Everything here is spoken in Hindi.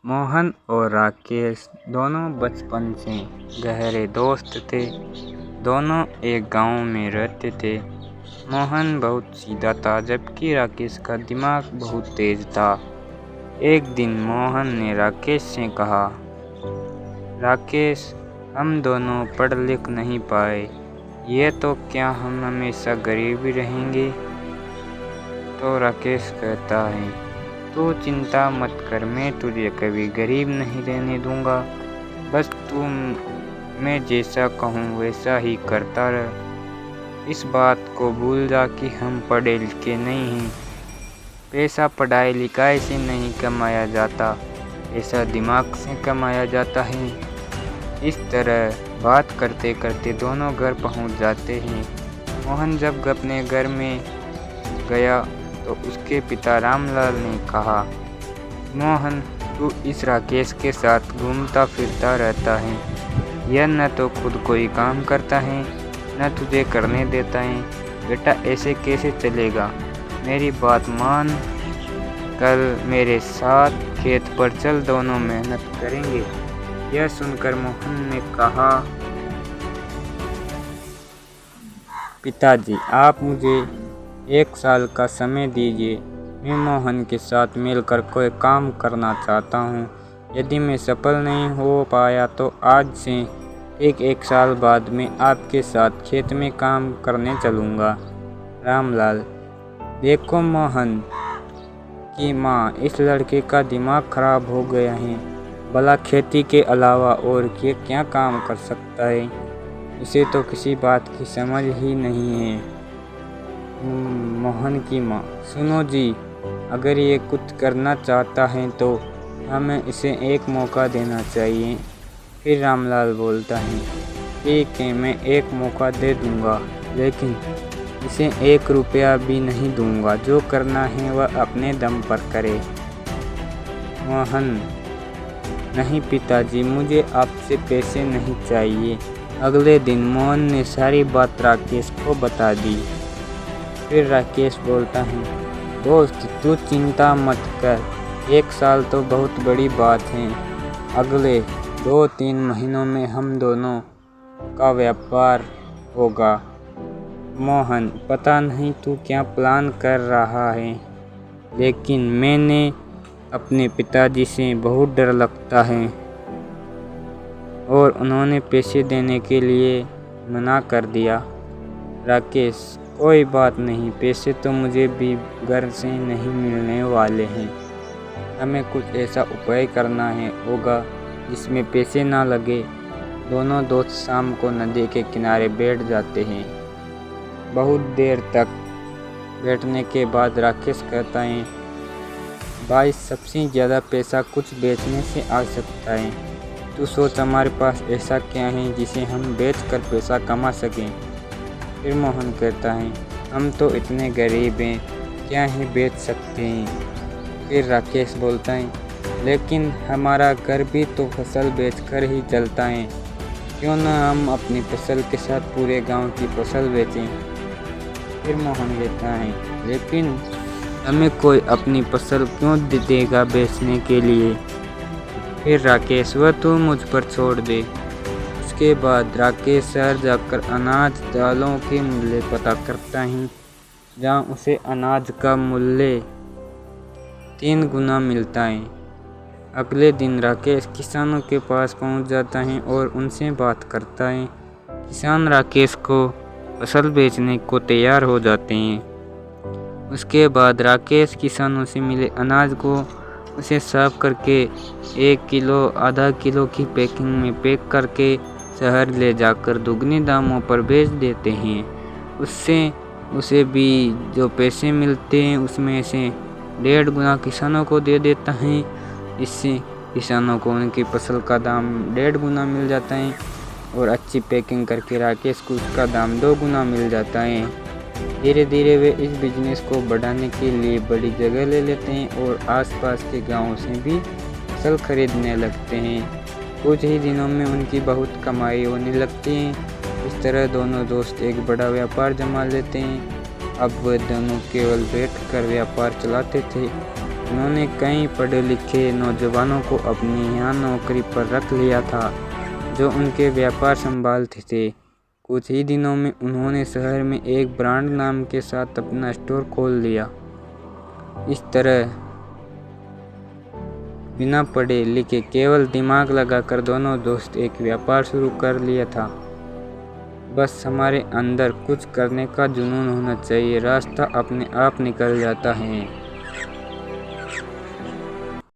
मोहन और राकेश दोनों बचपन से गहरे दोस्त थे। दोनों एक गांव में रहते थे। मोहन बहुत सीधा था जबकि राकेश का दिमाग बहुत तेज था। एक दिन मोहन ने राकेश से कहा, राकेश, हम दोनों पढ़ लिख नहीं पाए, ये तो क्या हम हमेशा गरीब ही रहेंगे? तो राकेश कहता है, तू चिंता मत कर, मैं तुझे कभी गरीब नहीं रहने दूंगा। बस तू मैं जैसा कहूँ वैसा ही करता रह। इस बात को भूल जा कि हम पढ़े लिखे नहीं हैं। पैसा पढ़ाई लिखाई से नहीं कमाया जाता, पैसा दिमाग से कमाया जाता है। इस तरह बात करते करते दोनों घर पहुंच जाते हैं। मोहन जब अपने घर में गया तो उसके पिता रामलाल ने कहा, मोहन, तू इस राकेश के साथ घूमता फिरता रहता है। यह न तो खुद कोई काम करता है न तुझे करने देता है। बेटा, ऐसे कैसे चलेगा? मेरी बात मान, कल मेरे साथ खेत पर चल, दोनों मेहनत करेंगे। यह सुनकर मोहन ने कहा, पिताजी, आप मुझे 1 साल का समय दीजिए। मैं मोहन के साथ मिलकर कोई काम करना चाहता हूँ। यदि मैं सफल नहीं हो पाया तो आज से एक साल बाद मैं आपके साथ खेत में काम करने चलूँगा। रामलाल, देखो मोहन की माँ, इस लड़के का दिमाग खराब हो गया है। भला खेती के अलावा और क्या काम कर सकता है? इसे तो किसी बात की समझ ही नहीं है। मोहन की माँ, सुनो जी, अगर ये कुछ करना चाहता है तो हमें इसे एक मौका देना चाहिए। फिर रामलाल बोलता है, ठीक है, मैं एक मौका दे दूंगा, लेकिन इसे 1 रुपया भी नहीं दूंगा। जो करना है वह अपने दम पर करे। मोहन, नहीं पिताजी, मुझे आपसे पैसे नहीं चाहिए। अगले दिन मोहन ने सारी बात राकेश को बता दी। फिर राकेश बोलता है, दोस्त, तू चिंता मत कर, 1 साल तो बहुत बड़ी बात है। अगले 2-3 महीनों में हम दोनों का व्यापार होगा। मोहन, पता नहीं तू क्या प्लान कर रहा है, लेकिन मैंने अपने पिताजी से बहुत डर लगता है और उन्होंने पैसे देने के लिए मना कर दिया। राकेश, कोई बात नहीं, पैसे तो मुझे भी घर से नहीं मिलने वाले हैं। हमें कुछ ऐसा उपाय करना होगा जिसमें पैसे ना लगे। दोनों दोस्त शाम को नदी के किनारे बैठ जाते हैं। बहुत देर तक बैठने के बाद राकेश कहता है, भाई, सबसे ज़्यादा पैसा कुछ बेचने से आ सकता है। तू सोच, हमारे पास ऐसा क्या है जिसे हम बेचकर पैसा कमा सकें? फिर मोहन कहता है, हम तो इतने गरीब हैं, क्या ही बेच सकते हैं। फिर राकेश बोलता है, लेकिन हमारा घर भी तो फसल बेचकर ही चलता है। क्यों ना हम अपनी फसल के साथ पूरे गांव की फसल बेचें? फिर मोहन कहता है, लेकिन हमें कोई अपनी फसल क्यों देगा बेचने के लिए? फिर राकेश, वह तू मुझ पर छोड़ दे। उसके बाद राकेश शहर जाकर अनाज दालों के मूल्य पता करता है, जहाँ उसे अनाज का मूल्य 3 गुना मिलता है। अगले दिन राकेश किसानों के पास पहुँच जाता है और उनसे बात करता है। किसान राकेश को फसल बेचने को तैयार हो जाते हैं। उसके बाद राकेश किसानों से मिले अनाज को उसे साफ करके 1 किलो, आधा किलो की पैकिंग में पैक करके शहर ले जाकर दुगने दामों पर बेच देते हैं। उससे उसे भी जो पैसे मिलते हैं उसमें से 1.5 गुना किसानों को दे देता है। इससे किसानों को उनकी फसल का दाम 1.5 गुना मिल जाता है और अच्छी पैकिंग करके राकेश को उसका दाम 2 गुना मिल जाता है। धीरे धीरे वे इस बिजनेस को बढ़ाने के लिए बड़ी जगह ले लेते हैं और आसपास के गांवों से भी फसल खरीदने लगते हैं। कुछ ही दिनों में उनकी बहुत कमाई होने लगती है। इस तरह दोनों दोस्त एक बड़ा व्यापार जमा लेते हैं। अब वह दोनों केवल बैठकर व्यापार चलाते थे उन्होंने कई पढ़े लिखे नौजवानों को अपनी यहाँ नौकरी पर रख लिया था जो उनके व्यापार संभालते थे। कुछ ही दिनों में उन्होंने शहर में एक ब्रांड नाम के साथ अपना स्टोर खोल लिया। इस तरह बिना पढ़े लिखे केवल दिमाग लगाकर दोनों दोस्त एक व्यापार शुरू कर लिया था। बस हमारे अंदर कुछ करने का जुनून होना चाहिए, रास्ता अपने आप निकल जाता है।